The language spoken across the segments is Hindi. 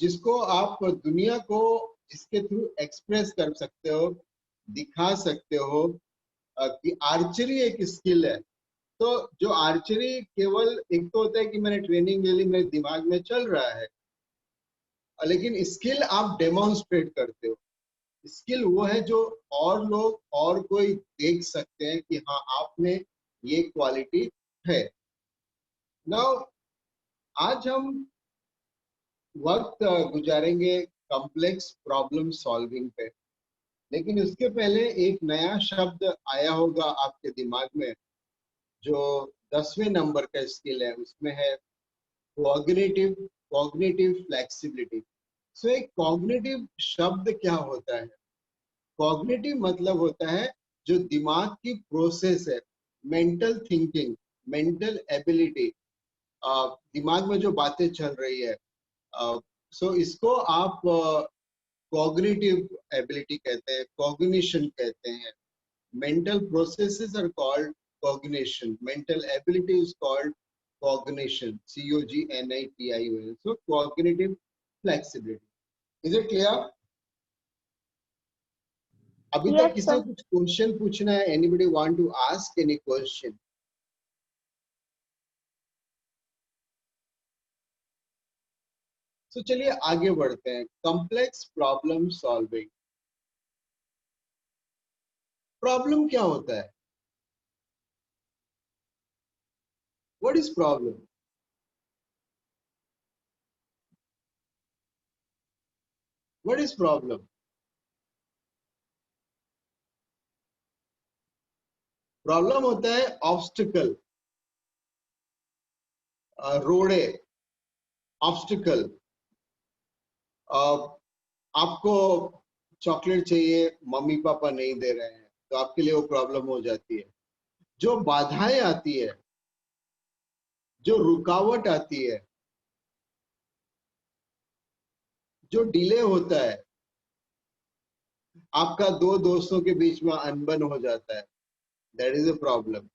जिसको आप दुनिया को इसके थ्रू एक्सप्रेस कर सकते हो, दिखा सकते हो कि आर्चरी एक स्किल है। तो जो आर्चरी केवल एक तो होता है कि मैंने ट्रेनिंग ले ली, मेरे दिमाग में चल रहा है, लेकिन स्किल आप डेमोन्स्ट्रेट करते हो। स्किल वो है जो और लोग और कोई देख सकते हैं कि हाँ आप में ये क्वालिटी है। नाउ आज हम वक्त गुजारेंगे कॉम्प्लेक्स प्रॉब्लम सॉल्विंग पे, लेकिन उसके पहले एक नया शब्द आया होगा आपके दिमाग में जो 10वें नंबर का स्किल है, उसमें है कॉग्निटिव कॉग्निटिव फ्लेक्सिबिलिटी। सो एक कॉग्निटिव शब्द क्या होता है? कॉग्निटिव मतलब होता है जो दिमाग की प्रोसेस है, मेंटल थिंकिंग, मेंटल एबिलिटी, दिमाग में जो बातें चल रही है। सो इसको आप कॉग्निटिव एबिलिटी कहते हैं, कॉग्निशन कहते हैं। Mental processes are called cognition, mental ability is called cognition, COGNITION. So cognitive flexibility. Is it clear? अभी तक Yes, किसी sir. को कुछ क्वेश्चन पूछना है? Anybody want to ask any question? So चलिए आगे बढ़ते हैं। Complex problem solving. प्रॉब्लम क्या होता है? What is problem? What is problem? Problem होता है ऑब्स्टिकल, रोड़े, ऑब्स्टिकल। आपको चॉकलेट चाहिए, मम्मी पापा नहीं दे रहे हैं, तो आपके लिए वो प्रॉब्लम हो जाती है। जो बाधाएं आती है, जो रुकावट आती है, जो डिले होता है, आपका दो दोस्तों के बीच में अनबन हो जाता है, that is a problem.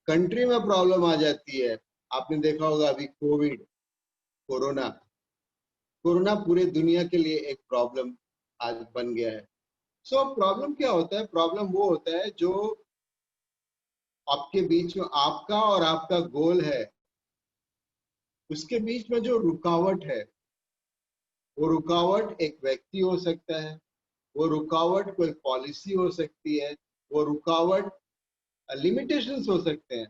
Country में प्रॉब्लम आ जाती है। आपने देखा होगा अभी कोविड, कोरोना, कोरोना पूरे दुनिया के लिए एक प्रॉब्लम आज बन गया है। सो प्रॉब्लम क्या होता है? प्रॉब्लम वो होता है जो आपके बीच में, आपका और आपका गोल है, उसके बीच में जो रुकावट है। वो रुकावट एक व्यक्ति हो सकता है, वो रुकावट कोई पॉलिसी हो सकती है, वो रुकावट लिमिटेशंस हो सकते हैं।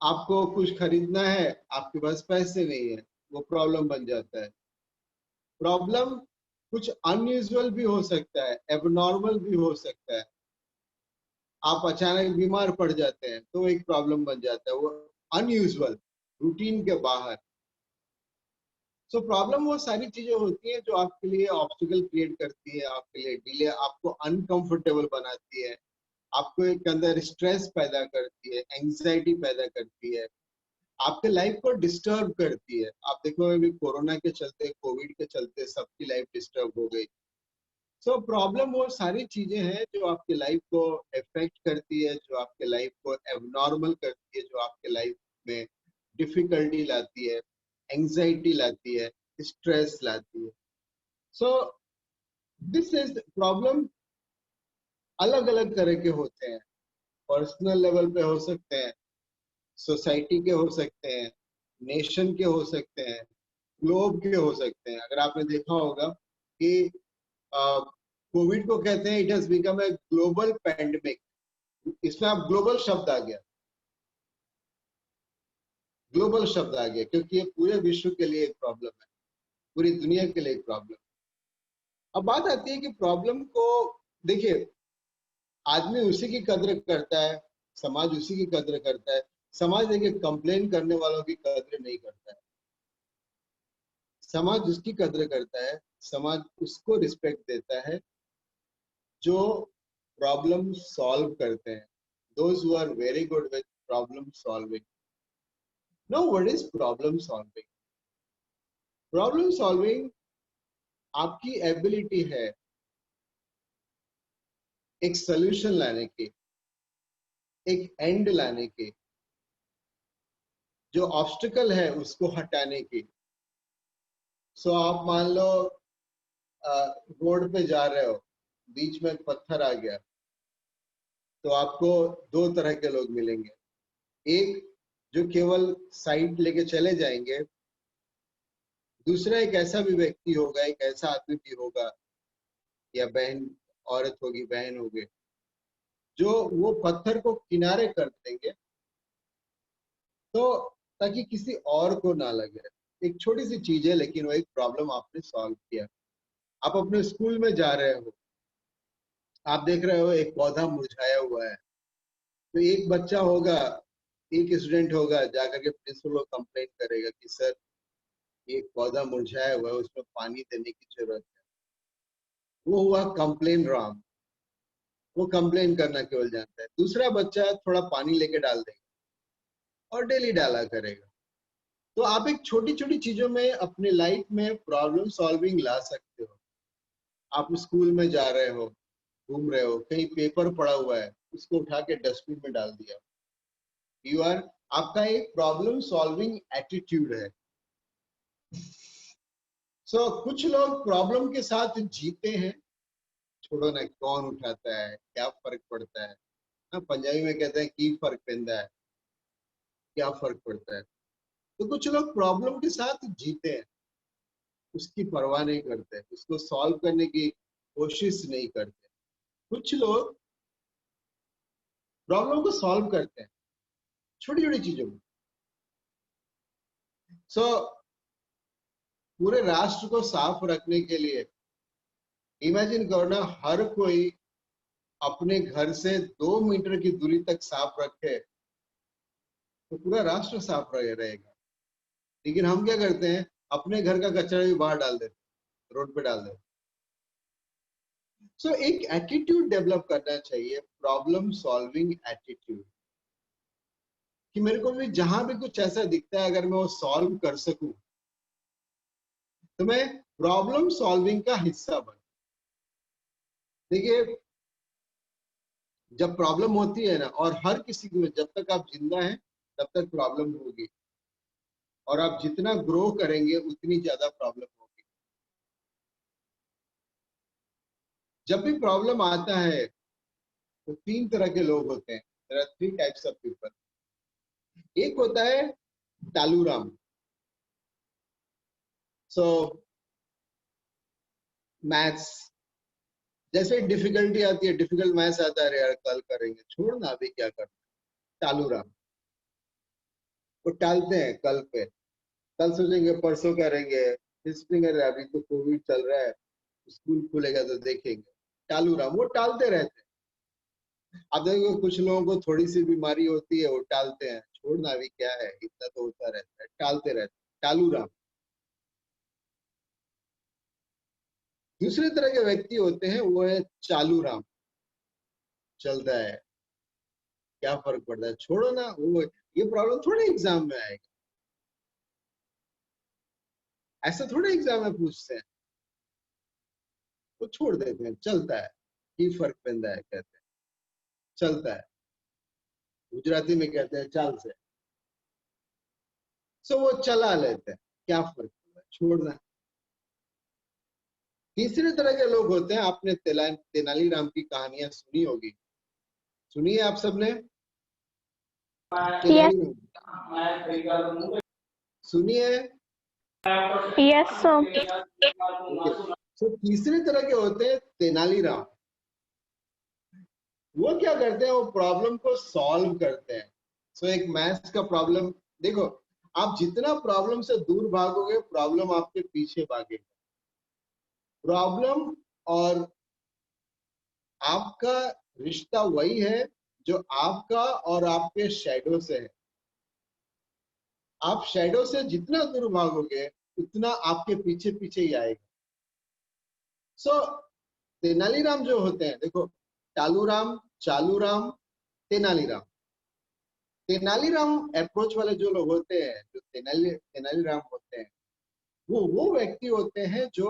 आपको कुछ खरीदना है, आपके पास पैसे नहीं है, वो प्रॉब्लम बन जाता है। प्रॉब्लम कुछ अनयूजुअल भी हो सकता है, एबनॉर्मल भी हो सकता है। आप अचानक बीमार पड़ जाते हैं तो एक प्रॉब्लम बन जाता है, वो अनयूजुअल, रूटीन के बाहर। सो प्रॉब्लम वो सारी चीजें होती हैं जो आपके लिए ऑब्स्टिकल क्रिएट करती है, आपके लिए डिले, आपको अनकंफर्टेबल बनाती है, आपको एक अंदर स्ट्रेस पैदा करती है, एंजाइटी पैदा करती है, आपके लाइफ को डिस्टर्ब करती है। आप देखो अभी कोरोना के चलते, कोविड के चलते सबकी लाइफ डिस्टर्ब हो गई। सो प्रॉब्लम वो सारी चीजें हैं जो आपके लाइफ को इफेक्ट करती है, जो आपके लाइफ को एबनॉर्मल करती है, जो आपके लाइफ में डिफिकल्टी लाती है, एंजाइटी लाती है, स्ट्रेस लाती है। So this is problem. अलग अलग तरह के होते हैं, पर्सनल लेवल पे हो सकते हैं, सोसाइटी के हो सकते हैं, नेशन के हो सकते हैं, ग्लोब के हो सकते हैं। अगर आपने देखा होगा कि कोविड को कहते हैं it has become a global pandemic. इसमें अब ग्लोबल शब्द आ गया, ग्लोबल शब्द आ गया, क्योंकि ये पूरे विश्व के लिए एक प्रॉब्लम है, पूरी दुनिया के लिए एक प्रॉब्लम। अब बात आती है कि प्रॉब्लम को देखिए, आदमी उसी की कद्र करता है, समाज उसी की कद्र करता है। समाज देखिए कंप्लेन करने वालों की कद्र नहीं करता है, समाज उसकी कद्र करता है, समाज उसको रिस्पेक्ट देता है जो प्रॉब्लम सॉल्व करते हैं, those who are very good with problem solving. Now what is problem solving? Problem solving आपकी एबिलिटी है एक सोल्यूशन लाने की, एक एंड लाने की, जो ऑब्स्टिकल है उसको हटाने की। सो आप मान लो रोड पे जा रहे हो, बीच में पत्थर आ गया, तो आपको दो तरह के लोग मिलेंगे। एक जो केवल साइड लेके चले जाएंगे, दूसरा एक ऐसा भी व्यक्ति होगा, एक ऐसा आदमी भी होगा या बहन, औरत होगी, बहन होगी, जो वो पत्थर को किनारे कर देंगे तो ताकि किसी और को ना लगे। एक छोटी सी चीज है, लेकिन वो एक प्रॉब्लम आपने सॉल्व किया। आप अपने स्कूल में जा रहे हो, आप देख रहे हो एक पौधा मुरझाया हुआ है, तो एक बच्चा होगा, एक स्टूडेंट होगा, जाकर के प्रिंसिपल को कंप्लेन करेगा कि सर ये पौधा मुरझाया हुआ है, उसमें पानी देने की जरूरत है। वो हुआ कंप्लेन रॉन्ग, वो कंप्लेन करना केवल जानता है। दूसरा बच्चा थोड़ा पानी लेके डाल देगा और डेली डाला करेगा। तो आप एक छोटी छोटी चीजों में अपने लाइफ में प्रॉब्लम सॉल्विंग ला सकते हो। आप स्कूल में जा रहे हो, घूम रहे हो, कहीं पेपर पड़ा हुआ है, उसको उठा के डस्टबिन में डाल दिया। यू आर, आपका एक प्रॉब्लम सॉल्विंग एटीट्यूड है। कुछ लोग प्रॉब्लम के साथ जीते हैं, छोड़ो ना, कौन उठाता है, क्या फर्क पड़ता है ना, पंजाबी में कहते हैं की फर्क पैंदा है, क्या फर्क पड़ता है। तो कुछ लोग प्रॉब्लम के साथ जीते हैं, उसकी परवाह नहीं करते, उसको सॉल्व करने की कोशिश नहीं करते। कुछ लोग प्रॉब्लम को सॉल्व करते हैं छोटी छोटी चीजों में। पूरे राष्ट्र को साफ रखने के लिए इमेजिन करो ना, हर कोई अपने घर से 2 मीटर की दूरी तक साफ रखे तो पूरा राष्ट्र साफ रहेगा। लेकिन हम क्या करते हैं, अपने घर का कचरा भी बाहर डाल देते, रोड पे डाल देते। एक एटीट्यूड डेवलप करना चाहिए, प्रॉब्लम सॉल्विंग एटीट्यूड, कि मेरे को भी जहां भी कुछ ऐसा दिखता है, अगर मैं वो सॉल्व कर सकूं तो मैं प्रॉब्लम सॉल्विंग का हिस्सा बन। देखिए, जब प्रॉब्लम होती है ना, और हर किसी को, जब तक आप जिंदा हैं तब तक प्रॉब्लम होगी, और आप जितना ग्रो करेंगे उतनी ज्यादा प्रॉब्लम होगी। जब भी प्रॉब्लम आता है तो तीन तरह के लोग होते हैं, there are three types of people. एक होता है टालूराम। सो मैथ्स, जैसे डिफिकल्टी आती है, डिफिकल्ट मैथ्स आता है, यार कल करेंगे, छोड़ना अभी क्या करना। टालूराम, वो टालते हैं कल पे, कल सोचेंगे परसों करेंगे, फिर सोचेंगे अभी तो कोविड चल रहा है, स्कूल खुलेगा तो देखेंगे। टालूराम, वो टालते रहते हैं। अब देखो, कुछ लोगों को थोड़ी सी बीमारी होती है, वो टालते हैं, छोड़ना अभी क्या है, इतना तो होता रहता है, टालते रहते हैं, टालूराम। दूसरे तरह के व्यक्ति होते हैं, वो है चालूराम। चलता है, क्या फर्क पड़ता है, छोड़ो ना, वो ये प्रॉब्लम थोड़े एग्जाम में आएगा, ऐसा थोड़े एग्जाम में पूछते हैं, वो छोड़ देते हैं, चलता है, ये फर्क पैदा है, कहते हैं, चलता है, गुजराती में कहते हैं चाल से। वो चला लेते हैं, क्या फर्क पड़ता है, छोड़ना। तीसरे तरह के लोग होते हैं, आपने तेनालीराम की कहानियां सुनी होगी, सुनिए आप सबने Yes, तेनालीराम, सुनिए। yes, sir. ओके, तीसरे तरह के होते हैं तेनालीराम। वो क्या करते हैं, वो प्रॉब्लम को सॉल्व करते हैं। एक मैथ्स का प्रॉब्लम, देखो, आप जितना प्रॉब्लम से दूर भागोगे, प्रॉब्लम आपके पीछे भागेगा। प्रॉब्लम और आपका रिश्ता वही है जो आपका और आपके शैडो से है। आप शैडो से जितना दूर भागोगे उतना आपके पीछे पीछे ही आएगा। तेनालीराम जो होते हैं, देखो, टालूराम, चालूराम, तेनालीराम। तेनालीराम अप्रोच वाले जो लोग होते हैं, जो तेनालीराम होते हैं, वो व्यक्ति होते हैं जो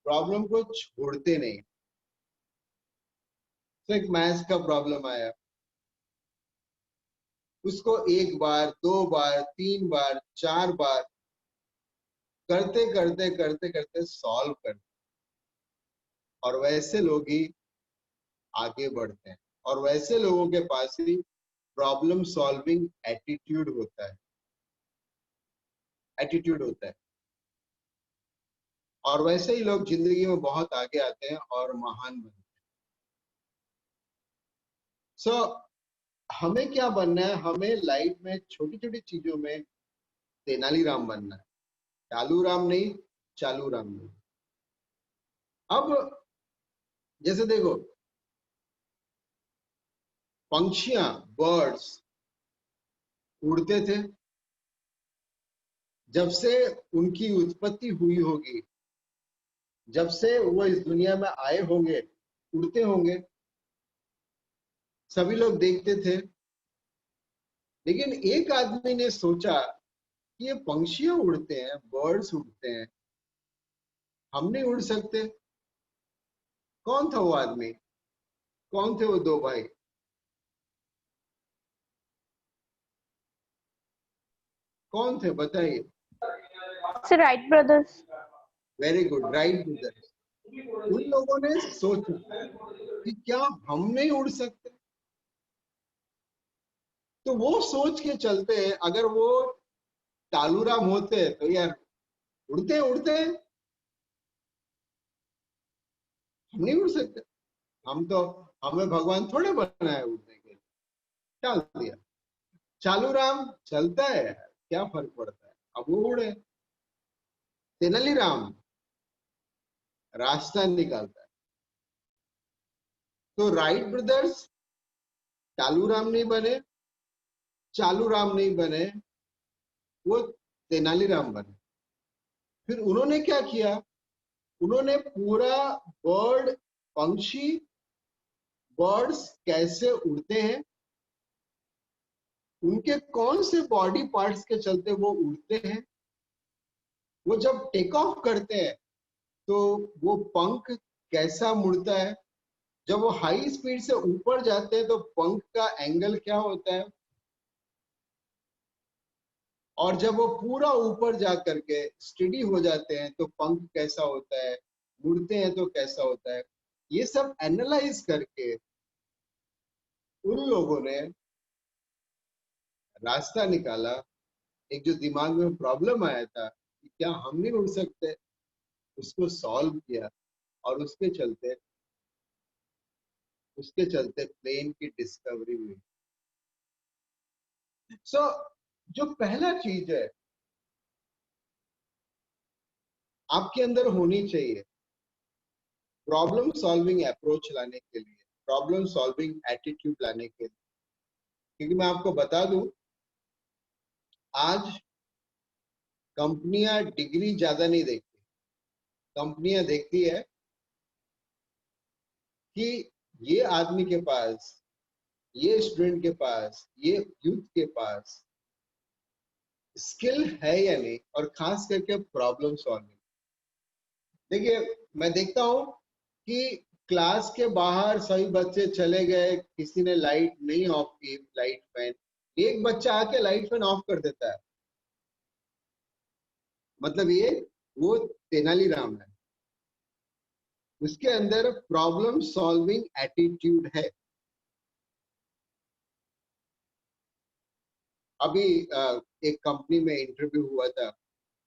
प्रॉब्लम को छोड़ते नहीं। एक मैथ्स का प्रॉब्लम आया, उसको एक बार, दो बार, तीन बार, चार बार करते करते करते करते सॉल्व करते, और वैसे लोग ही आगे बढ़ते हैं, और वैसे लोगों के पास ही प्रॉब्लम सॉल्विंग एटीट्यूड होता है, और वैसे ही लोग जिंदगी में बहुत आगे आते हैं और महान बनते हैं। सो हमें क्या बनना है? हमें लाइफ में छोटी छोटी चीजों में तेनालीराम बनना है, चालू राम नहीं, चालू राम नहीं। अब जैसे देखो, पंछियां, बर्ड्स उड़ते थे, जब से उनकी उत्पत्ति हुई होगी, जब से वो इस दुनिया में आए होंगे, उड़ते होंगे, सभी लोग देखते थे। लेकिन एक आदमी ने सोचा कि ये पंछियां उड़ते हैं, बर्ड्स उड़ते हैं, हम नहीं उड़ सकते। कौन था वो आदमी? कौन थे वो दो भाई? कौन थे बताइए? It's the Wright brothers. Very good, Wright brothers. उन लोगों ने सोचा कि क्या हम नहीं उड़ सकते? तो वो सोच के चलते, अगर वो टालूराम होते तो यार उड़ते उड़ते, हम नहीं उड़ सकते। हम तो, हमें भगवान थोड़े बनाए उड़ने के लिए, डाल दिया। चालू राम चलता है यार, क्या फर्क पड़ता है, अब वो उड़े। तेनालीराम रास्ता निकालता है। तो राइट ब्रदर्स चालू राम नहीं बने, चालू राम नहीं बने, वो तेनालीराम बने। फिर उन्होंने क्या किया? उन्होंने पूरा बर्ड, पंछी, बर्ड्स कैसे उड़ते हैं, उनके कौन से बॉडी पार्ट्स के चलते वो उड़ते हैं, वो जब टेक ऑफ करते हैं तो वो पंख कैसा मुड़ता है, जब वो हाई स्पीड से ऊपर जाते हैं तो पंख का एंगल क्या होता है, और जब वो पूरा ऊपर जा करके स्टेडी हो जाते हैं तो पंख कैसा होता है, मुड़ते हैं तो कैसा होता है। ये सब एनालाइज करके उन लोगों ने रास्ता निकाला। एक जो दिमाग में प्रॉब्लम आया था कि क्या हम नहीं उड़ सकते, उसको सॉल्व किया, और उसके चलते प्लेन की डिस्कवरी हुई। सो जो पहला चीज है आपके अंदर होनी चाहिए, प्रॉब्लम सॉल्विंग अप्रोच लाने के लिए, प्रॉब्लम सॉल्विंग एटीट्यूड लाने के लिए। क्योंकि मैं आपको बता दूं, आज कंपनियां डिग्री ज्यादा नहीं देखती, कंपनियां देखती है कि ये आदमी के पास, ये स्टूडेंट के पास, ये यूथ के पास स्किल है या नहीं, और खास करके प्रॉब्लम सॉल्विंग। देखिए, मैं देखता हूं कि क्लास के बाहर सभी बच्चे चले गए, किसी ने लाइट नहीं ऑफ की, लाइट फैन, एक बच्चा आके लाइट फैन ऑफ कर देता है, मतलब ये वो तेनालीराम है, उसके अंदर प्रॉब्लम सॉल्विंग एटीट्यूड है। अभी एक कंपनी में इंटरव्यू हुआ था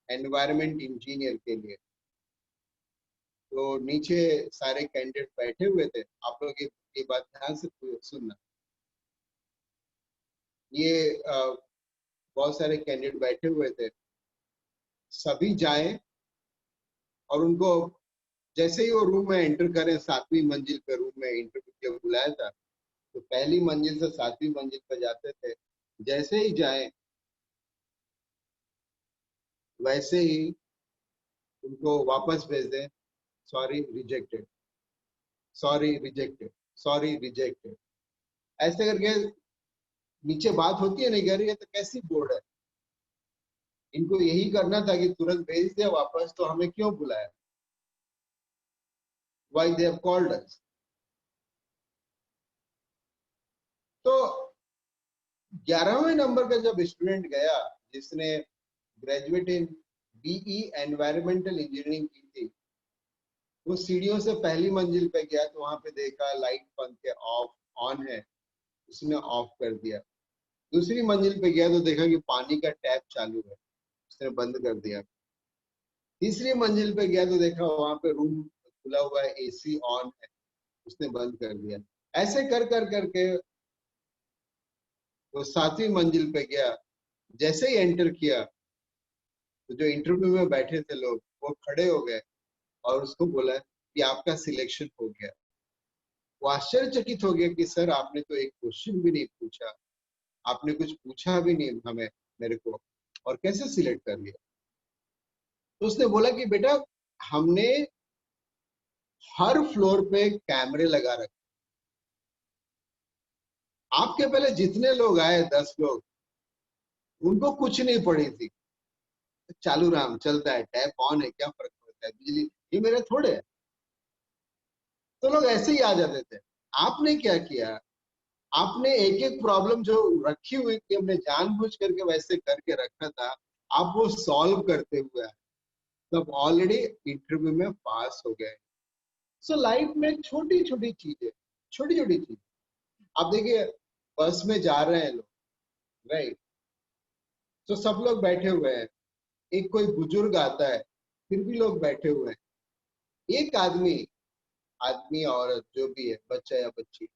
एनवायरमेंट इंजीनियर के लिए, तो नीचे सारे कैंडिडेट बैठे हुए थे। आप लोग ये बात ध्यान से सुनना। ये बहुत सारे कैंडिडेट बैठे हुए थे, सभी जाएं और उनको जैसे ही वो रूम में एंटर करें, 7वीं मंजिल पे रूम में इंटरव्यू के लिए बुलाया था, तो पहली मंजिल से 7वीं मंजिल पे जाते थे, जैसे ही जाएं वैसे ही उनको वापस भेज दें, sorry rejected, sorry rejected, sorry rejected, ऐसे करके। नीचे बात होती है नहीं, कह रही है तो कैसी बोर्ड है, इनको यही करना था कि तुरंत भेज दिया वापस, तो हमें क्यों बुलाया, why they have called us. तो 11वें नंबर का जब स्टूडेंट गया जिसने graduate in BE environmental engineering की थी, वो सीढ़ियों से पहली मंजिल पे गया तो वहां पे देखा लाइट पंखे ऑफ ऑन है, उसने ऑफ कर दिया। दूसरी मंजिल पे गया तो देखा कि पानी का टैप चालू है, उसने बंद कर दिया। तीसरी मंजिल पे गया तो देखा वहां पे रूम खुला हुआ है, एसी ऑन है, उसने बंद कर दिया। ऐसे कर कर करके वो 7वीं मंजिल पे गया। जैसे ही एंटर किया तो जो इंटरव्यू में बैठे थे लोग वो खड़े हो गए और उसको बोला कि आपका सिलेक्शन हो गया। वो आश्चर्यचकित हो गया कि सर आपने तो एक क्वेश्चन भी नहीं पूछा, आपने कुछ पूछा भी नहीं हमें, मेरे को, और कैसे सिलेक्ट कर लिया। तो उसने बोला कि बेटा हमने हर फ्लोर पे कैमरे लगा रखे, आपके पहले जितने लोग आए 10 लोग, उनको कुछ नहीं पड़ी थी, चालू राम चलता है, टैप ऑन है, क्या फर्क पड़ता है, बिजली ये मेरे थोड़े है। तो लोग ऐसे ही आ जाते थे। आपने क्या किया, आपने एक एक प्रॉब्लम जो रखी हुई थी, हमने जानबूझ करके वैसे करके रखा था, आप वो सॉल्व करते हुए आए, तब ऑलरेडी इंटरव्यू में पास हो गए। सो लाइफ में छोटी छोटी चीजें, छोटी छोटी चीजें, आप देखिए बस में जा रहे हैं लोग, राइट, तो सब लोग बैठे हुए हैं, एक कोई बुजुर्ग आता है, फिर भी लोग बैठे हुए हैं। एक आदमी, आदमी औरत जो भी है, बच्चा या बच्ची,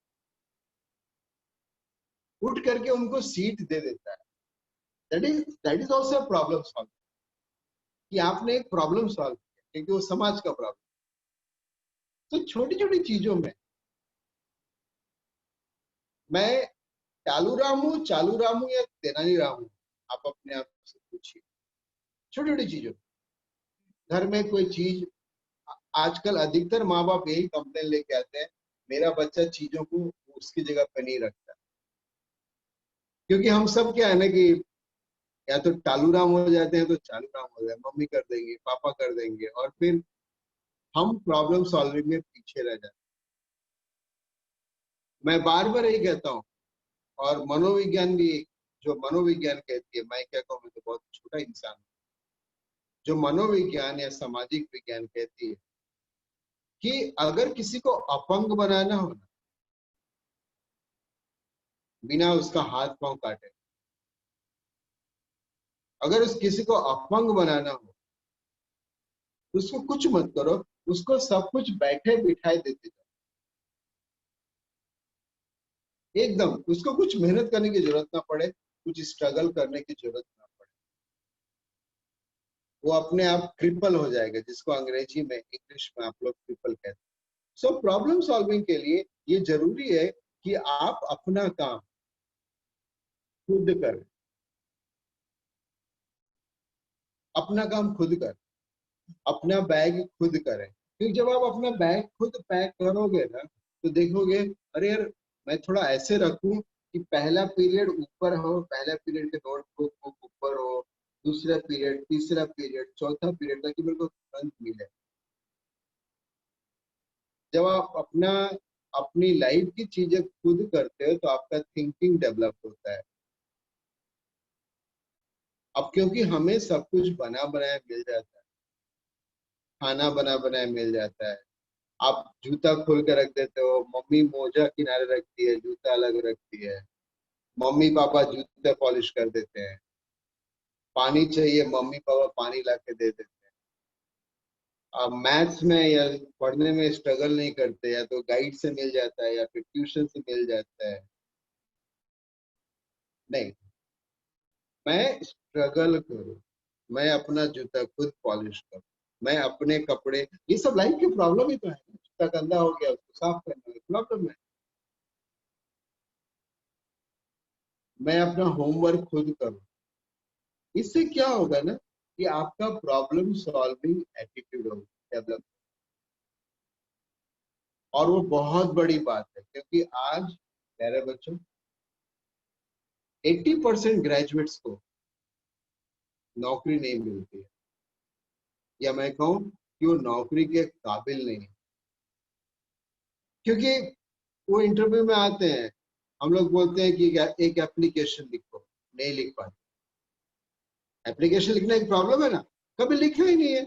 उठ करके उनको सीट दे देता है। That is also problem solve, कि आपने एक प्रॉब्लम सॉल्व किया, क्योंकि वो समाज का प्रॉब्लम। तो छोटी छोटी चीजों में मैं चालू राम हूं या तेनाली राम हूं, आप अपने आप से पूछिए। छोटी छोटी चीजों, घर में कोई चीज, आजकल अधिकतर माँ बाप यही कंप्लेन लेके आते हैं, मेरा बच्चा चीजों को उसकी जगह पे नहीं रखता। क्योंकि हम सब क्या है ना कि या तो चालू राम हो जाते हैं, तो चालू राम हो जाए, मम्मी कर देंगे, पापा कर देंगे, और फिर हम प्रॉब्लम सॉल्विंग में पीछे रह जाते हैं। मैं बार बार यही कहता हूँ, और मनोविज्ञान भी, जो मनोविज्ञान कहती है, मैं क्या कहूँ, मैं तो बहुत छोटा इंसान हूँ, जो मनोविज्ञान या सामाजिक विज्ञान कहती है कि अगर किसी को अपंग बनाना हो ना, बिना उसका हाथ पांव काटे, अगर उस किसी को अपंग बनाना हो, उसको कुछ मत करो, उसको सब कुछ बैठे बिठाए देते जाओ, एकदम उसको कुछ मेहनत करने की जरूरत ना पड़े, कुछ स्ट्रगल करने की जरूरत ना पड़े, वो अपने आप क्रिपल हो जाएगा, जिसको अंग्रेजी में, इंग्लिश में आप लोग क्रिपल कहते हैं। सो प्रॉब्लम सॉल्विंग के लिए ये जरूरी है कि आप अपना काम खुद करें, अपना काम खुद करें, अपना बैग खुद करें। क्योंकि जब आप अपना बैग खुद पैक करोगे ना, तो देखोगे अरे यार, मैं थोड़ा ऐसे रखूं कि पहला पीरियड ऊपर हो, पहला पीरियड के नोटबुक बुक ऊपर हो, दूसरा पीरियड, तीसरा पीरियड, चौथा पीरियड, ताकि मेरे को तुरंत मिले। जब आप अपना, अपनी लाइफ की चीजें खुद करते हो तो आपका थिंकिंग डेवलप होता है। अब क्योंकि हमें सब कुछ बना बनाया मिल जाता है, खाना बना बनाया मिल जाता है, आप जूता खोल के रख देते हो, मम्मी मोजा किनारे रखती है, जूता अलग रखती है, मम्मी पापा जूते पॉलिश कर देते हैं, पानी चाहिए मम्मी पापा पानी ला के दे देते हैं। अब मैथ्स में या पढ़ने में स्ट्रगल नहीं करते, या तो गाइड से मिल जाता है या फिर ट्यूशन से मिल जाता है। नहीं, मैं स्ट्रगल करूं, मैं अपना जूता खुद पॉलिश करूं, मैं अपने कपड़े, ये सब लाइफ की प्रॉब्लम ही तो है। जूता गंदा हो गया, उसको साफ करना प्रॉब्लम है। मैं अपना होमवर्क खुद करूं, इससे क्या होगा ना कि आपका प्रॉब्लम सॉल्विंग एटीट्यूड होगा डेवलप। और वो बहुत बड़ी बात है, क्योंकि आज प्यारे बच्चों 80% ग्रेजुएट्स को नौकरी नहीं मिलती है, या मैं कहूँ कि वो नौकरी के काबिल नहीं है। क्योंकि वो इंटरव्यू में आते हैं, हम लोग बोलते हैं कि एक एप्लीकेशन लिखो, नहीं लिख पाते। एप्लीकेशन लिखना एक प्रॉब्लम है ना, कभी लिखा ही नहीं है।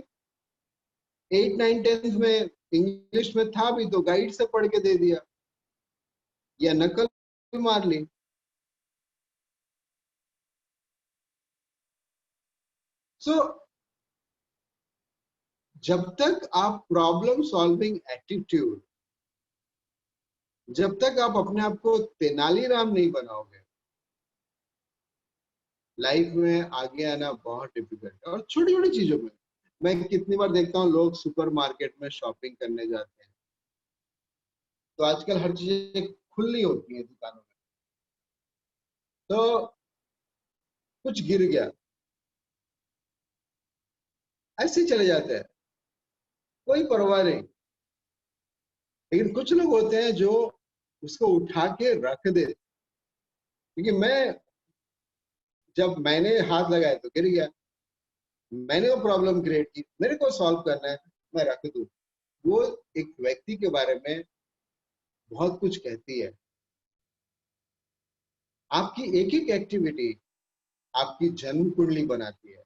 8, 9, 10th में इंग्लिश में था भी तो गाइड से पढ़ के दे दिया या नकल मार ली। सो जब तक आप प्रॉब्लम सॉल्विंग एटीट्यूड, जब तक आप अपने आप को तेनालीराम नहीं बनाओगे, लाइफ में आगे आना बहुत डिफिकल्ट है। और छोटी छोटी चीजों में मैं कितनी बार देखता हूँ, लोग सुपरमार्केट में शॉपिंग करने जाते हैं तो आजकल हर चीजें खुली होती है दुकानों में, तो कुछ गिर गया, ऐसे ही चले जाते हैं, कोई परवाह नहीं। लेकिन कुछ लोग होते हैं जो उसको उठा के रख दे, क्योंकि जब मैंने हाथ लगाया तो गिर गया, मैंने वो प्रॉब्लम क्रिएट की, मेरे को सॉल्व करना है, मैं रख दूं। वो एक व्यक्ति के बारे में बहुत कुछ कहती है। आपकी एक एक एक्टिविटी आपकी जन्म कुंडली बनाती है।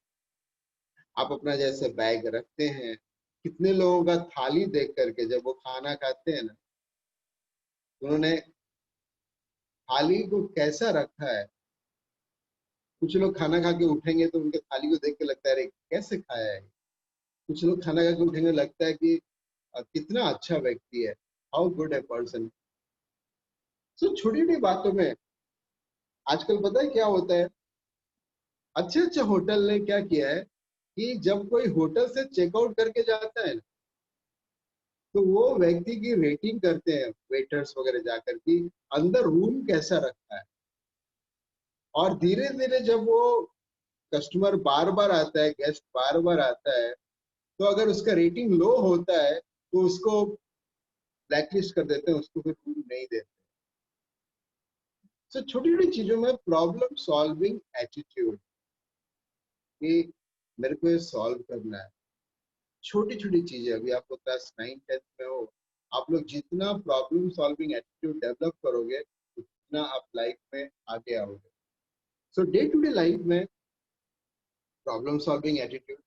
आप अपना जैसे बैग रखते हैं, कितने लोगों का थाली देख करके जब वो खाना खाते हैं ना, उन्होंने थाली को कैसा रखा है। कुछ लोग खाना खा के उठेंगे तो उनके थाली को देख के लगता है अरे कैसे खाया है। कुछ लोग खाना खा के उठेंगे, लगता है कि कितना अच्छा व्यक्ति है, हाउ गुड ए पर्सन। सो छोटी छोटी बातों में आजकल पता है क्या होता है, अच्छे अच्छे होटल ने क्या किया है कि जब कोई होटल से चेकआउट करके जाता है तो वो व्यक्ति की रेटिंग करते हैं, वेटर्स वगैरह जाकर कि अंदर रूम कैसा रखा है। और धीरे धीरे जब वो कस्टमर बार बार आता है, गेस्ट बार बार आता है, तो अगर उसका रेटिंग लो होता है तो उसको ब्लैकलिस्ट कर देते हैं, उसको फिर रूम नहीं देते। तो छोटी छोटी चीजों में प्रॉब्लम सॉल्विंग एटीट्यूड, कि मेरे को ये सॉल्व करना है। छोटी छोटी चीजें, अभी आपको क्लास 9, 10th में हो, आप लोग जितना प्रॉब्लम सॉल्विंग एटीट्यूड डेवलप करोगे उतना आप लाइफ में आगे आओगे। सो डे टू डे लाइफ में प्रॉब्लम सॉल्विंग एटीट्यूड,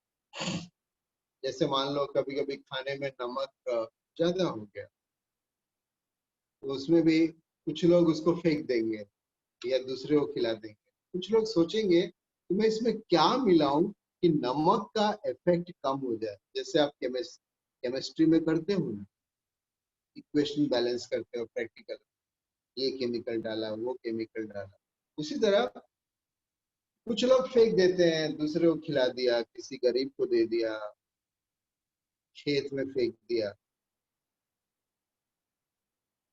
जैसे मान लो कभी कभी खाने में नमक ज्यादा हो गया, तो उसमें भी कुछ लोग उसको फेंक देंगे या दूसरे को खिला देंगे। कुछ लोग सोचेंगे कि मैं इसमें क्या मिलाऊं कि नमक का इफेक्ट कम हो जाए। जैसे आप केमिस्ट्री में करते हो ना, इक्वेशन बैलेंस करते हो प्रैक्टिकल, ये केमिकल डाला, वो केमिकल डाला, उसी तरह कुछ लोग फेंक देते हैं, दूसरे को खिला दिया, किसी गरीब को दे दिया, खेत में फेंक दिया।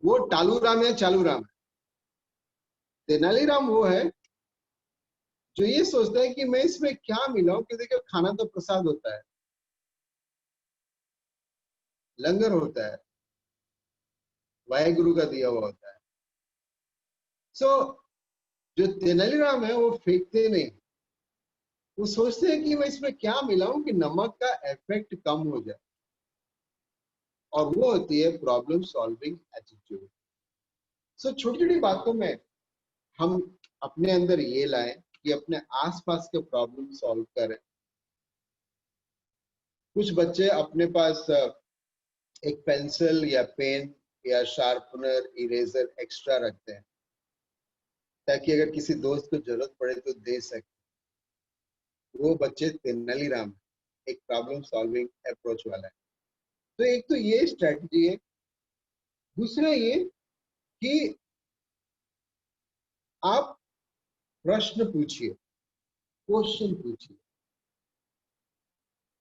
वो टालू राम या चालू राम है। तेनालीराम वो है जो ये सोचता है कि मैं इसमें क्या मिलाऊं, कि देखो खाना तो प्रसाद होता है, लंगर होता है, वाहेगुरु का दिया हुआ होता है। सो जो तेनालीराम है वो फेंकते नहीं, वो सोचते हैं कि मैं इसमें क्या मिलाऊं कि नमक का इफेक्ट कम हो जाए। और वो होती है प्रॉब्लम सॉल्विंग एटीट्यूड। सो छोटी छोटी बातों में हम अपने अंदर ये लाएं कि अपने आसपास के प्रॉब्लम सॉल्व करें। कुछ बच्चे अपने पास एक पेंसिल या पेन या शार्पनर, इरेजर एक्स्ट्रा रखते हैं ताकि अगर किसी दोस्त को जरूरत पड़े तो दे सके। वो बच्चे तेनालीराम, एक प्रॉब्लम सॉल्विंग अप्रोच वाला है। तो एक तो ये स्ट्रेटजी है। दूसरा ये कि आप प्रश्न पूछिए, क्वेश्चन पूछिए।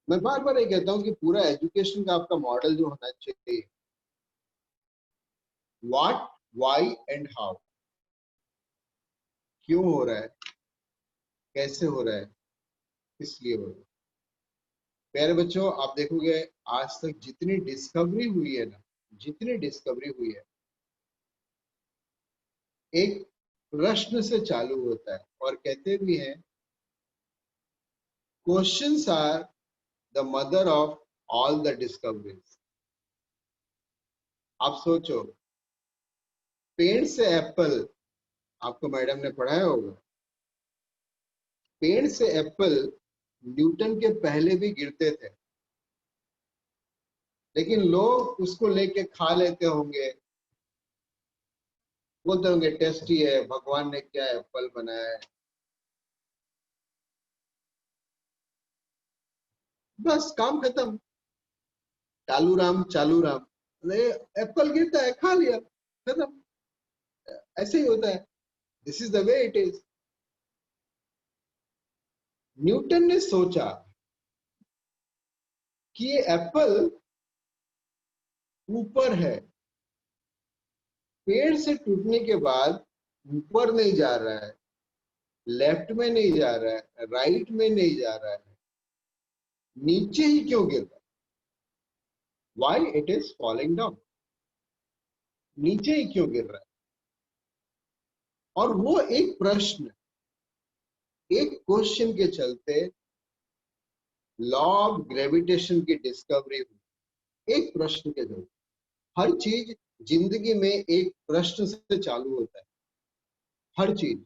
मैं बार बार ये कहता हूँ कि पूरा एजुकेशन का आपका मॉडल जो होना चाहिए, व्हाट, व्हाई एंड हाउ। क्यों हो रहा है, कैसे हो रहा है, किस लिए हो रहा है। प्यारे बच्चों, आप देखोगे आज तक जितनी डिस्कवरी हुई है ना, जितनी डिस्कवरी हुई है, एक प्रश्न से चालू होता है। और कहते भी हैं questions are the mother of all the discoveries. आप सोचो, पेड़ से एप्पल आपको मैडम ने पढ़ाया होगा। पेड़ से एप्पल न्यूटन के पहले भी गिरते थे, लेकिन लोग उसको लेके खा लेते होंगे, बोलते होंगे टेस्टी है, भगवान ने क्या एप्पल बनाया है, बस काम खत्म। चालू राम, एप्पल गिरता है, खा लिया, खत्म। ऐसे ही होता है। This is the way it is. Newton ने सोचा कि ये एप्पल ऊपर है, पेड़ से टूटने के बाद ऊपर नहीं जा रहा है, लेफ्ट में नहीं जा रहा है, राइट में नहीं जा रहा है, नीचे ही क्यों गिर रहा है? Why it is falling down, नीचे ही क्यों गिर रहा है? और वो एक प्रश्न, एक क्वेश्चन के चलते लॉ ऑफ ग्रेविटेशन की डिस्कवरी हुई। एक प्रश्न के चलते हर चीज जिंदगी में एक प्रश्न से चालू होता है। हर चीज,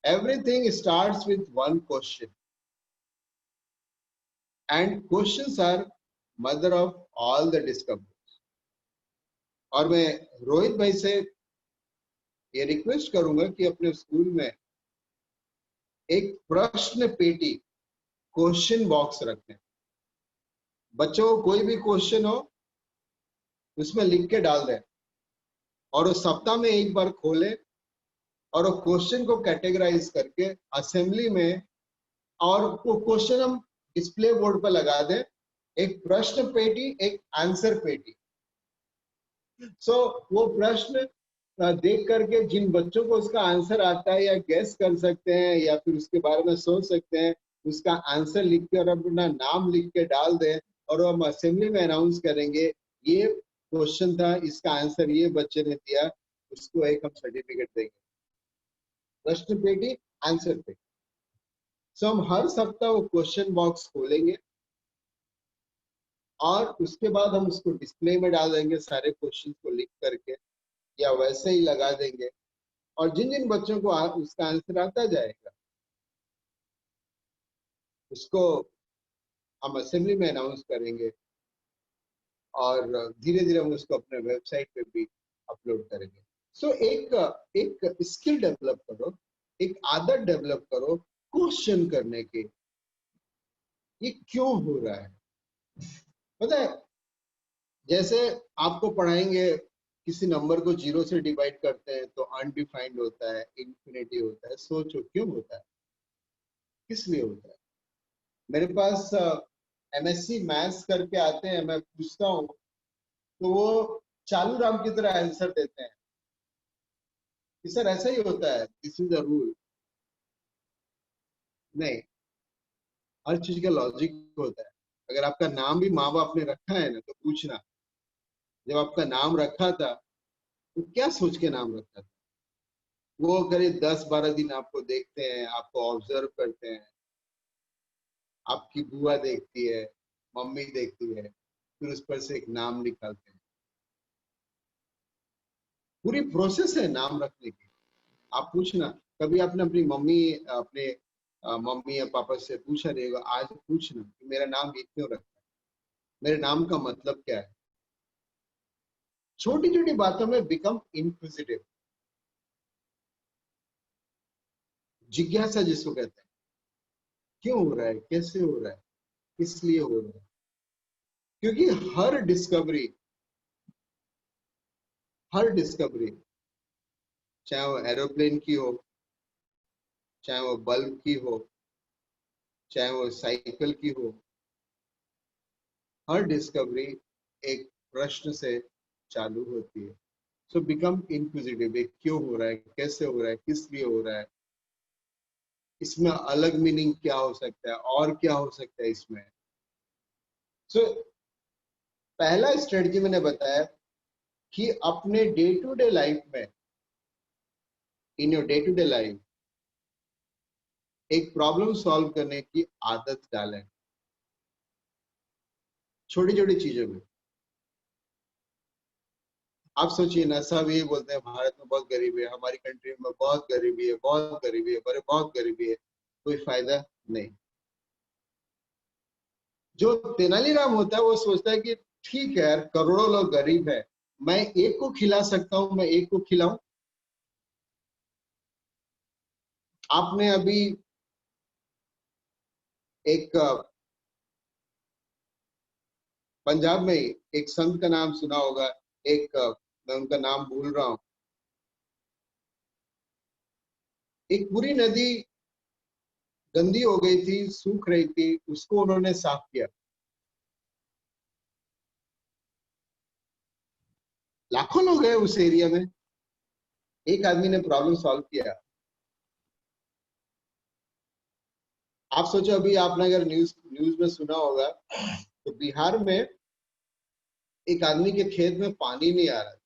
everything starts with one question, and questions are mother of all the discoveries. और मैं रोहित भाई से ये रिक्वेस्ट करूंगा कि अपने स्कूल में एक प्रश्न पेटी, क्वेश्चन बॉक्स रखें। बच्चों को कोई भी क्वेश्चन हो उसमें लिख के डाल दें, और उस सप्ताह में एक बार खोलें और वो क्वेश्चन को कैटेगराइज करके असेंबली में, और वो क्वेश्चन हम डिस्प्ले बोर्ड पर लगा दें। एक प्रश्न पेटी, एक आंसर पेटी। सो वो प्रश्न देख करके जिन बच्चों को उसका आंसर आता है या गेस कर सकते हैं या फिर उसके बारे में सोच सकते हैं, उसका आंसर लिख के और अपना नाम लिख के डाल दें, और हम असेंबली में अनाउंस करेंगे ये क्वेश्चन था, इसका आंसर ये बच्चे ने दिया, उसको एक हम सर्टिफिकेट देंगे। प्रश्न पेटी, आंसर पेटी। सो हम हर सप्ताह वो क्वेश्चन बॉक्स खोलेंगे और उसके बाद हम उसको डिस्प्ले में डाल देंगे, सारे क्वेश्चन को लिख करके, या वैसे ही लगा देंगे। और जिन जिन बच्चों को उसका आंसर आता जाएगा उसको हम असेंबली में अनाउंस करेंगे, और धीरे धीरे हम उसको अपने वेबसाइट पे भी अपलोड करेंगे। सो एक स्किल डेवलप करो, एक आदत डेवलप करो क्वेश्चन करने की, ये क्यों हो रहा है। पता है, जैसे आपको पढ़ाएंगे किसी नंबर को जीरो से डिवाइड करते हैं तो अनडिफाइंड होता है, इन्फिनिटी होता है। सोचो क्यों होता है, किस लिए होता है। मेरे पास एमएससी मैथ्स करके आते हैं, मैं पूछता हूँ तो वो चालू राम की तरह आंसर देते हैं कि सर ऐसा ही होता है, दिस इज अ रूल। नहीं, हर चीज का लॉजिक होता है। अगर आपका नाम भी माँ बाप ने रखा है ना, तो पूछना जब आपका नाम रखा था तो क्या सोच के नाम रखा था। वो करीब 10-12 दिन आपको देखते हैं, आपको ऑब्जर्व करते हैं, आपकी बुआ देखती है, मम्मी देखती है, फिर उस पर से एक नाम निकालते हैं। पूरी प्रोसेस है नाम रखने की। आप पूछना, कभी आपने अपनी अपने मम्मी या पापा से पूछा नहीं होगा, आज पूछना कि मेरा नाम ये क्यों रखा है, मेरे नाम का मतलब क्या है। छोटी छोटी बातों में बिकम इंक्विजिटिव, जिज्ञासा जिसको कहते हैं। क्यों हो रहा है, कैसे हो रहा है, किस लिए हो रहा है। क्योंकि हर डिस्कवरी, चाहे वो एरोप्लेन की हो, चाहे वो बल्ब की हो, चाहे वो साइकिल की हो, हर डिस्कवरी एक प्रश्न से चालू होती है। सो बिकम इंक्विजिटिव, क्यों हो रहा है, कैसे हो रहा है, किस लिए हो रहा है, इसमें अलग मीनिंग क्या हो सकता है, और क्या हो सकता है इसमें। सो पहला स्ट्रेटजी मैंने बताया कि अपने डे टू डे लाइफ में, in your day to day life, एक प्रॉब्लम सॉल्व करने की आदत डालें, छोटी छोटी चीजों में। आप सोचिए ना, सब ये बोलते हैं भारत में बहुत गरीबी है, हमारी कंट्री में बहुत गरीबी है, बहुत गरीबी है, बड़े बहुत गरीबी है। कोई फायदा नहीं। जो तेनालीराम होता है वो सोचता है कि ठीक है यार, करोड़ों लोग गरीब है, मैं एक को खिला सकता हूं, मैं एक को खिलाऊं। आपने अभी एक पंजाब में ही एक संत का नाम सुना होगा। एक मैं उनका नाम भूल रहा हूँ। एक पूरी नदी गंदी हो गई थी, सूख रही थी, उसको उन्होंने साफ किया। लाखों लोग हैं उस एरिया में, एक आदमी ने प्रॉब्लम सॉल्व किया। आप सोचो, अभी आपने अगर न्यूज न्यूज में सुना होगा तो बिहार में एक आदमी के खेत में पानी नहीं आ रहा।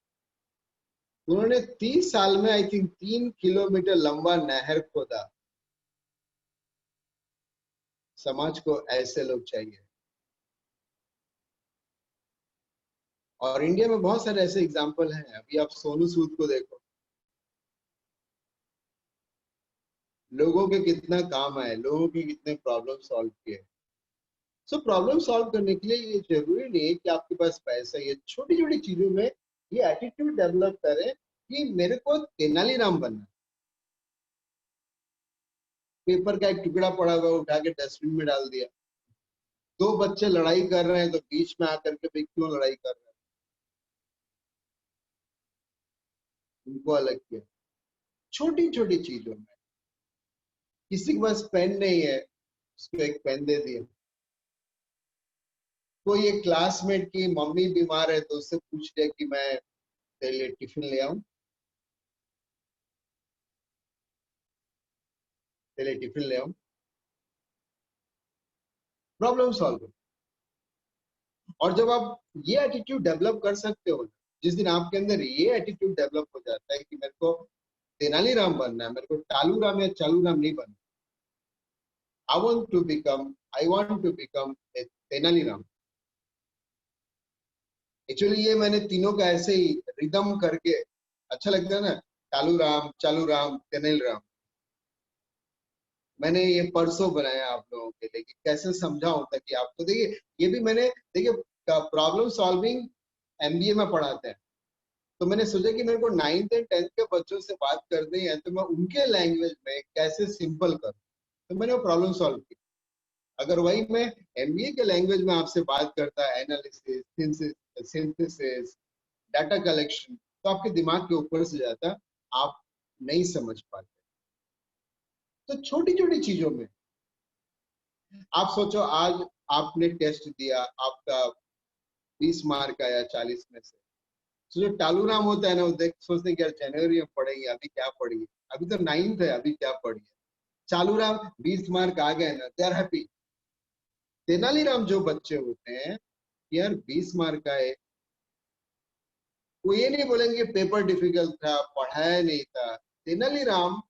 उन्होंने 30 साल में आई थिंक 3 किलोमीटर लंबा नहर खोदा। समाज को ऐसे लोग चाहिए। और इंडिया में बहुत सारे ऐसे एग्जाम्पल हैं। अभी आप सोनू सूद को देखो, लोगों के कितना काम आए, लोगों के कितने प्रॉब्लम सॉल्व किए। सो प्रॉब्लम सॉल्व करने के लिए ये जरूरी नहीं है कि आपके पास पैसा। ये छोटी छोटी चीजों में ये एटीट्यूड डेवलप करें कि मेरे को तेनालीराम बनना। पेपर का एक टुकड़ा पड़ा हुआ उठा के डस्टबिन में डाल दिया। दो बच्चे लड़ाई कर रहे हैं तो बीच में आकर के भाई क्यों लड़ाई कर रहे हैं, उनको अलग किया। छोटी छोटी चीजों में, किसी के पास पेन नहीं है, उसको एक पेन दे दिया। कोई एक क्लासमेट की मम्मी बीमार है तो उससे पूछ लिया कि मैं तेरे लिए टिफिन ले आऊं, तेरे लिए टिफिन ले आऊं। Problem solve. और जब आप ये एटीट्यूड डेवलप कर सकते हो, जिस दिन आपके अंदर ये एटीट्यूड डेवलप हो जाता है कि मेरे को तेनालीराम बनना है, मेरे को टालू राम या चालू राम नहीं बनना, I want to become a Tenaliram. Actually ये मैंने तीनों का ऐसे ही रिदम करके, अच्छा लगता है ना, चालू राम तेनाली राम। मैंने ये परसों बनाया आप लोगों के लिए कि कैसे समझाऊं ताकि आपको, देखिए ये भी मैंने, देखिए प्रॉब्लम सॉल्विंग एमबीए में पढ़ाते हैं। तो मैंने सोचा कि मेरे को 9th एंड 10th के बच्चों से बात करनी है तो मैं उनके लैंग्वेज में कैसे सिंपल करूं। तो मैंने वो प्रॉब्लम सॉल्व की। अगर वही मैं एमबीए के लैंग्वेज में आपसे बात करता, एनालिसिस, सिंथेसिस, डाटा कलेक्शन, तो आपके दिमाग के ऊपर से जाता, आप नहीं समझ पाते। तो छोटी छोटी चीजों में आप सोचो, आज आपने टेस्ट दिया, आपका 20 मार्क आया 40 में से। तो जो टालू नाम होता है ना, वो देख सोचते हैं कि यार जनवरी में पढ़ेंगे, अभी क्या पढ़िए, अभी तो 9th है, अभी क्या पढ़िए। चालू राम 20 मार्क आ गए ना, दे आर हैप्पी। तेनालीराम जो बच्चे होते हैं, यार 20 मार्क आए, वो ये नहीं बोलेंगे पेपर डिफिकल्ट था, पढ़ाया नहीं था। तेनालीराम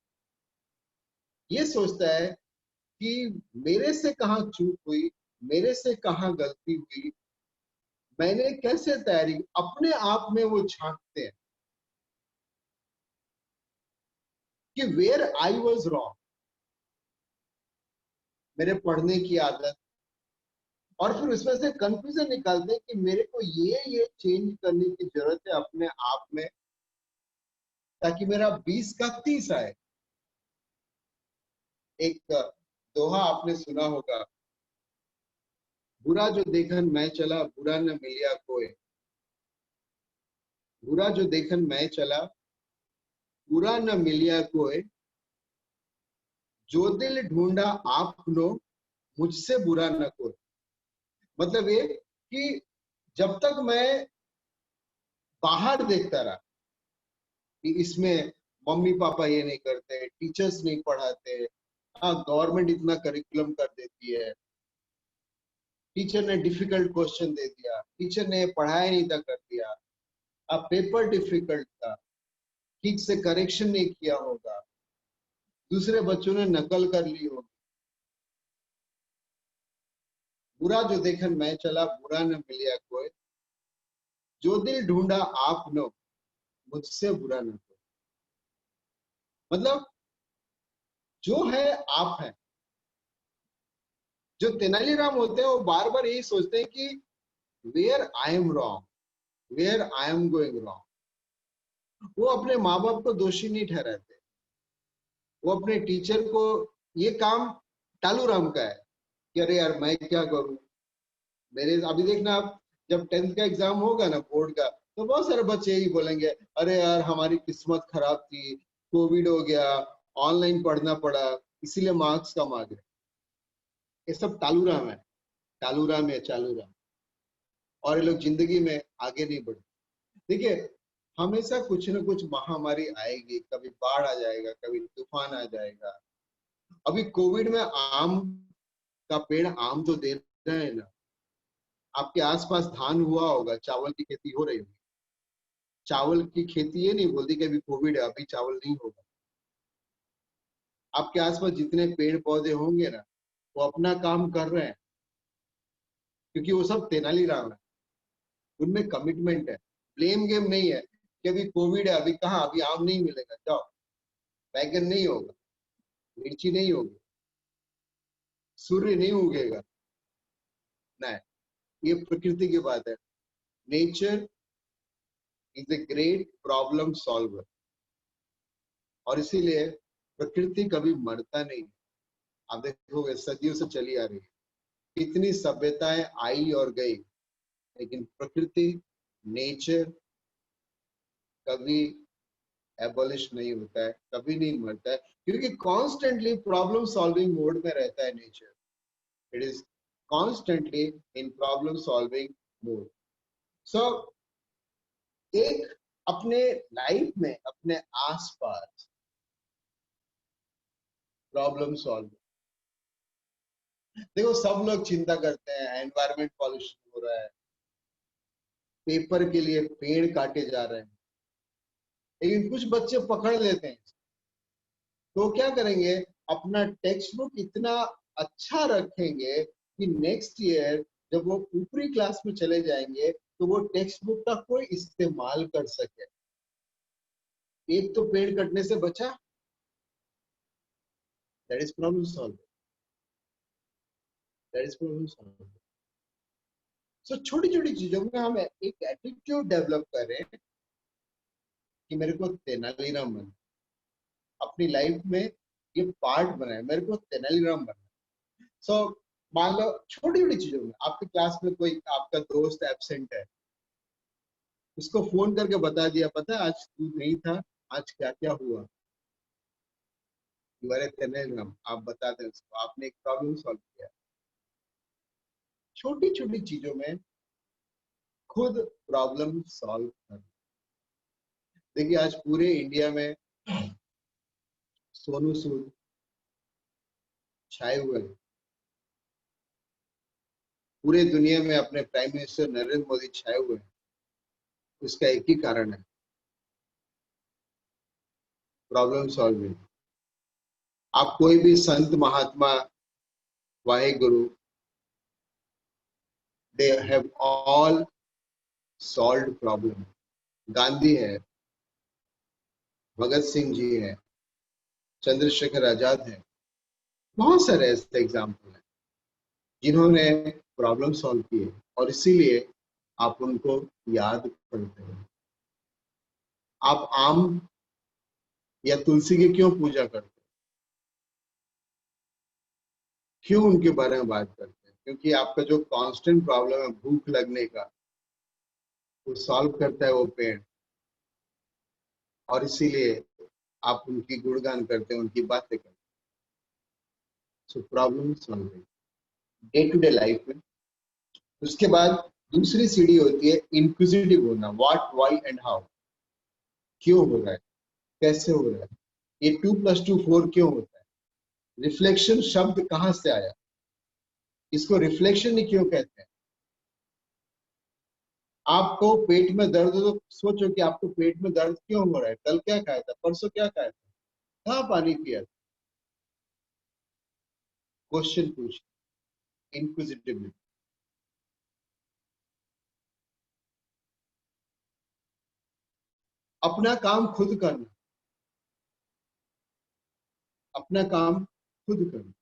ये सोचता है कि मेरे से कहाँ चूक हुई, मेरे से कहाँ गलती हुई, मैंने कैसे तैयारी, अपने आप में वो झांकते हैं कि वेयर आई वॉज रॉन्ग। मेरे पढ़ने की आदत, और फिर उसमें से कंफ्यूजन निकालते हैं कि मेरे को ये चेंज करने की जरूरत है अपने आप में, ताकि मेरा 20 का 30 आए। एक दोहा आपने सुना होगा, बुरा जो देखन मैं चला, बुरा न मिलिया कोई। बुरा जो देखन मैं चला, बुरा न मिलिया कोई। जो दिल ढूंढा आपनो, मुझसे बुरा न कोई। मतलब ये कि जब तक मैं बाहर देखता रहा कि इसमें मम्मी पापा ये नहीं करते, टीचर्स नहीं पढ़ाते, हाँ गवर्नमेंट इतना करिकुलम कर देती है, टीचर ने डिफिकल्ट क्वेश्चन दे दिया, टीचर ने पढ़ाया नहीं था कर दिया, अब पेपर डिफिकल्ट था, ठीक से करेक्शन नहीं किया होगा, दूसरे बच्चों ने नकल कर ली होगी। बुरा जो देखन मैं चला, बुरा न मिलिया कोई। जो दिल ढूंढा आप नो, मुझसे बुरा न करो। मतलब जो है आप है। जो तेनालीराम होते हैं वो बार बार यही सोचते हैं कि where I am wrong, where I am going wrong. वो अपने माँ बाप को दोषी नहीं ठहराते, वो अपने टीचर को, ये काम टालूराम का है कि अरे यार मैं क्या करूं, मेरे अभी देखना आप, जब 10th का एग्जाम होगा ना बोर्ड का, तो बहुत सारे बच्चे यही बोलेंगे, अरे यार हमारी किस्मत खराब थी, कोविड हो गया, ऑनलाइन पढ़ना पड़ा, इसीलिए मार्क्स कम आ गए। ये सब टालूराम है, टालूराम या चालूराम। और ये लोग जिंदगी में आगे नहीं बढ़ते। देखिए, हमेशा कुछ ना कुछ महामारी आएगी, कभी बाढ़ आ जाएगा, कभी तूफान आ जाएगा। अभी कोविड में आम का पेड़ आम तो दे रहे हैं ना। आपके आसपास धान हुआ होगा, चावल की खेती हो रही होगी। चावल की खेती ये नहीं बोलती कि अभी कोविड है अभी चावल नहीं होगा। आपके आसपास जितने पेड़ पौधे होंगे ना, वो अपना काम कर रहे हैं, क्योंकि वो सब तेनालीराम है। उनमें कमिटमेंट है, ब्लेम गेम नहीं है कि अभी कोविड है, अभी कहाँ, अभी आम नहीं मिलेगा, जाओ, बैगन नहीं होगा, मिर्ची नहीं होगी, सूर्य नहीं उगेगा। नहीं, ये प्रकृति की बात है। Nature is a great problem solver. और इसीलिए प्रकृति कभी मरता नहीं। आप देखोगे सदियों से चली आ रही है, कितनी सभ्यताएं आई और गई, लेकिन प्रकृति, नेचर कभी एबॉलिश नहीं होता है, कभी नहीं मरता है, क्योंकि कॉन्स्टेंटली प्रॉब्लम सॉल्विंग मोड में रहता है nature. It is constantly in problem solving mode. So एक अपने लाइफ में अपने आसपास प्रॉब्लम सॉल्व। देखो, सब लोग चिंता करते हैं एनवायरमेंट पॉल्यूशन हो रहा है, पेपर के लिए पेड़ काटे जा रहे हैं, लेकिन कुछ बच्चे पकड़ लेते हैं। तो क्या करेंगे, अपना टेक्स्ट बुक इतना अच्छा रखेंगे कि नेक्स्ट ईयर जब वो ऊपरी क्लास में चले जाएंगे तो वो टेक्स्ट बुक का कोई इस्तेमाल कर सके। एक तो पेड़ कटने से बचा, that is problem solve, that is problem solve. So छोटी छोटी चीजों में हम एक एटीट्यूड डेवलप करें कि मेरे को तेनालीराम बनना, अपनी लाइफ में ये पार्ट बनाए, मेरे को तेनालीराम बनना। सो मान लो छोटी छोटी चीजों में, आपके क्लास में कोई आपका दोस्त एब्सेंट है, उसको फोन करके बता दिया, पता है आज तू नहीं था, आज क्या क्या हुआ, यू आर ए तेनालीराम। आप बताते हैं उसको, आपने एक प्रॉब्लम सॉल्व किया। छोटी छोटी चीजों में खुद प्रॉब्लम सॉल्व कर। देखिए, आज पूरे इंडिया में सोनू सूद छाए हुए हैं, पूरे दुनिया में अपने प्राइम मिनिस्टर नरेंद्र मोदी छाए हुए हैं। उसका एक ही कारण है, प्रॉब्लम सॉल्विंग। आप कोई भी संत महात्मा, Waheguru, they have all solved problem. Gandhi है, भगत सिंह जी है, चंद्रशेखर आजाद है, बहुत सारे ऐसे एग्जाम्पल हैं जिन्होंने प्रॉब्लम सॉल्व किए, और इसीलिए आप उनको याद करते हैं। आप आम या तुलसी की क्यों पूजा करते हैं, क्यों उनके बारे में बात करते हैं? क्योंकि आपका जो कांस्टेंट प्रॉब्लम है भूख लगने का, वो सॉल्व करता है वो पेड़, और इसीलिए आप उनकी गुणगान करते हैं, उनकी बातें करते हैं। So problem solving day to day life में। उसके बाद दूसरी सीढ़ी होती है इंक्विजिटिव होना, व्हाट, व्हाई एंड हाउ। क्यों हो रहा है, कैसे हो रहा है, ये 2+2 4 क्यों होता है, रिफ्लेक्शन शब्द कहाँ से आया, इसको रिफ्लेक्शन ही क्यों कहते हैं। आपको पेट में दर्द हो तो सोचो कि आपको पेट में दर्द क्यों हो रहा है, कल क्या खाया था, परसों क्या खाया था, कहाँ पानी पिया था। क्वेश्चन पूछ, इंक्विजिटिवली। अपना काम खुद करना, अपना काम खुद करना,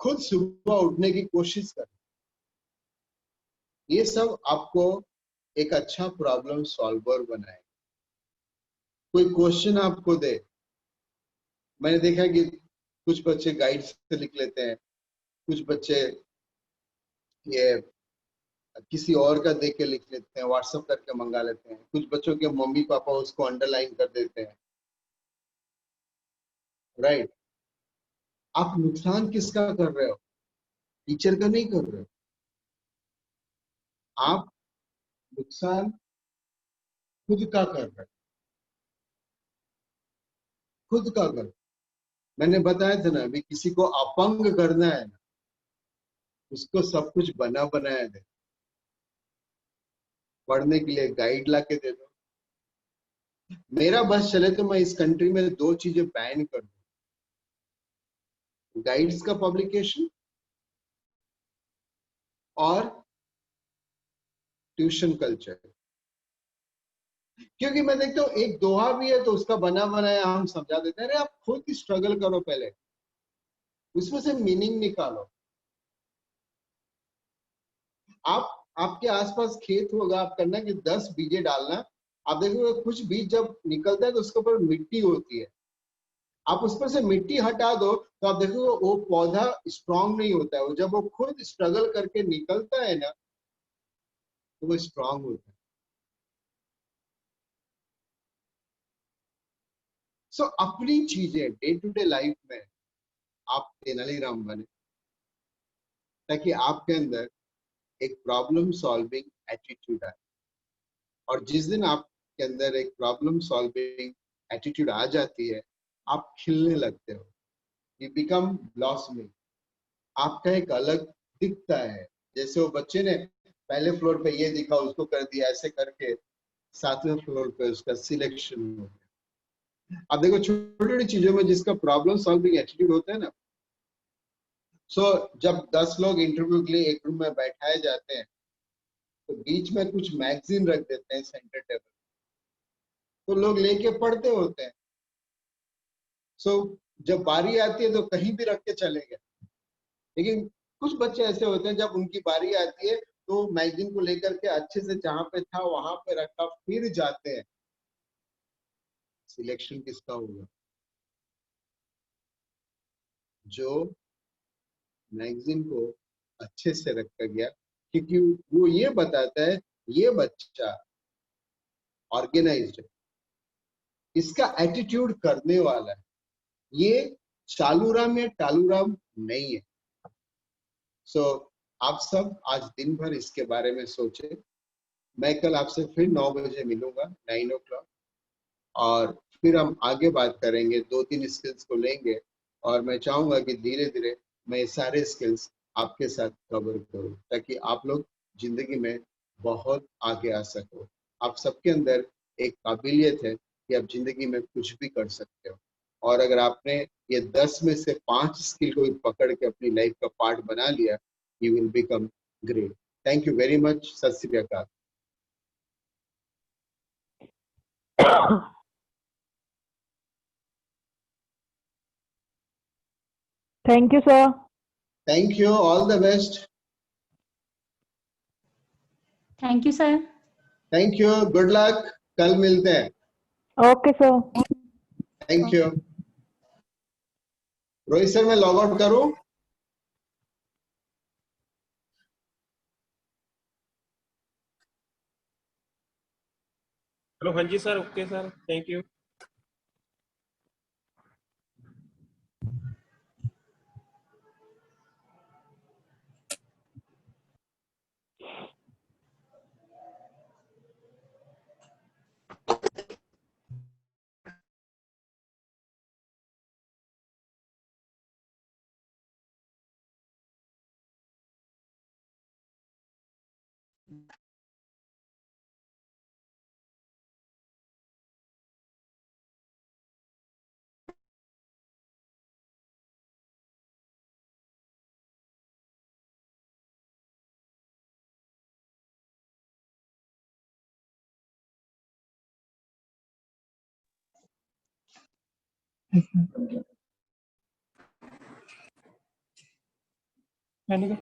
खुद सुबह उठने की कोशिश करना। ये सब आपको एक अच्छा प्रॉब्लम सॉल्वर बनाए। कोई क्वेश्चन आपको दे, मैंने देखा कि कुछ बच्चे गाइड से लिख लेते हैं, कुछ बच्चे ये किसी और का देख के लिख लेते हैं, व्हाट्सएप करके मंगा लेते हैं, कुछ बच्चों के मम्मी पापा उसको अंडरलाइन कर देते हैं, राइट। आप नुकसान किसका कर रहे हो? टीचर का नहीं कर रहे हो, आप नुकसान खुद का कर रहे हो, खुद का कर। मैंने बताया था ना, अभी किसी को अपंग करना है ना, उसको सब कुछ बना बनाया दे, पढ़ने के लिए गाइड ला के दे दो। मेरा बस चले तो मैं इस कंट्री में दो चीजें बैन कर दूं, गाइड्स का पब्लिकेशन और ट्यूशन कल्चर। क्योंकि मैं देखता हूँ एक दोहा भी है तो उसका बना बनाया हम समझा देते हैं, अरे आप खुद स्ट्रगल करो पहले, उसमें से मीनिंग निकालो। आप आपके आसपास खेत होगा, आप करना कि 10 बीजे डालना, आप देखोगे कुछ बीज जब निकलता है तो उसके ऊपर मिट्टी होती है, आप उस पर से मिट्टी हटा दो तो आप देखोगे वो पौधा स्ट्रांग नहीं होता है, वो जब वो खुद स्ट्रगल करके निकलता है ना तो वो स्ट्रांग होता है। सो अपनी चीजें डे टू डे लाइफ में आप तेनालीराम बने, ताकि आपके अंदर एक प्रॉब्लम सॉल्विंग एटीट्यूड आए। और जिस दिन आपके अंदर एक प्रॉब्लम सॉल्विंग एटीट्यूड आ जाती है, आप खिलने लगते हो, यू बिकम ब्लॉसमिंग, आपका एक अलग दिखता है। जैसे वो बच्चे ने पहले फ्लोर पे ये दिखा, उसको कर दिया, ऐसे करके 7वें फ्लोर पे उसका सिलेक्शन हो गया। अब देखो छोटी छोटी चीजों में जिसका प्रॉब्लम सॉल्विंग एटीट्यूड होता है ना, सो जब 10 लोग इंटरव्यू के लिए एक रूम में बैठाए जाते हैं तो बीच में कुछ मैगजीन रख देते हैं सेंटर टेबल, तो लोग लेके पढ़ते होते हैं। सो जब बारी आती है तो कहीं भी रख के चले गए, लेकिन कुछ बच्चे ऐसे होते हैं जब उनकी बारी आती है तो मैगजीन को लेकर के अच्छे से जहां पे था वहां पे रखा, फिर जाते हैं। सिलेक्शन किसका होगा? जो मैगजीन को अच्छे से रखा गया, क्योंकि वो ये बताता है ये बच्चा ऑर्गेनाइज्ड है, इसका एटीट्यूड करने वाला है, ये चालूराम या टालूराम नहीं है। सो आप सब आज दिन भर इसके बारे में सोचे। मैं कल आपसे फिर 9 बजे मिलूंगा, 9 o'clock, और फिर हम आगे बात करेंगे, 2-3 स्किल्स को लेंगे, और मैं चाहूंगा कि धीरे धीरे मैं ये सारे स्किल्स आपके साथ कवर करूं, ताकि आप लोग जिंदगी में बहुत आगे आ सको। आप सबके अंदर एक काबिलियत है कि आप जिंदगी में कुछ भी कर सकते हो, और अगर आपने ये 10 में से 5 स्किल को पकड़ के अपनी लाइफ का पार्ट बना लिया, you will become great. Thank you very much. सत श्री अकाल। Thank you, sir. Thank you, all the best. Thank you sir. Thank you, good luck, कल मिलते हैं। Okay, sir. Thank you. Rohit sir मैं लॉग आउट करूं? हेलो, हाँ जी sir, okay sir, thank you. मैंने कहा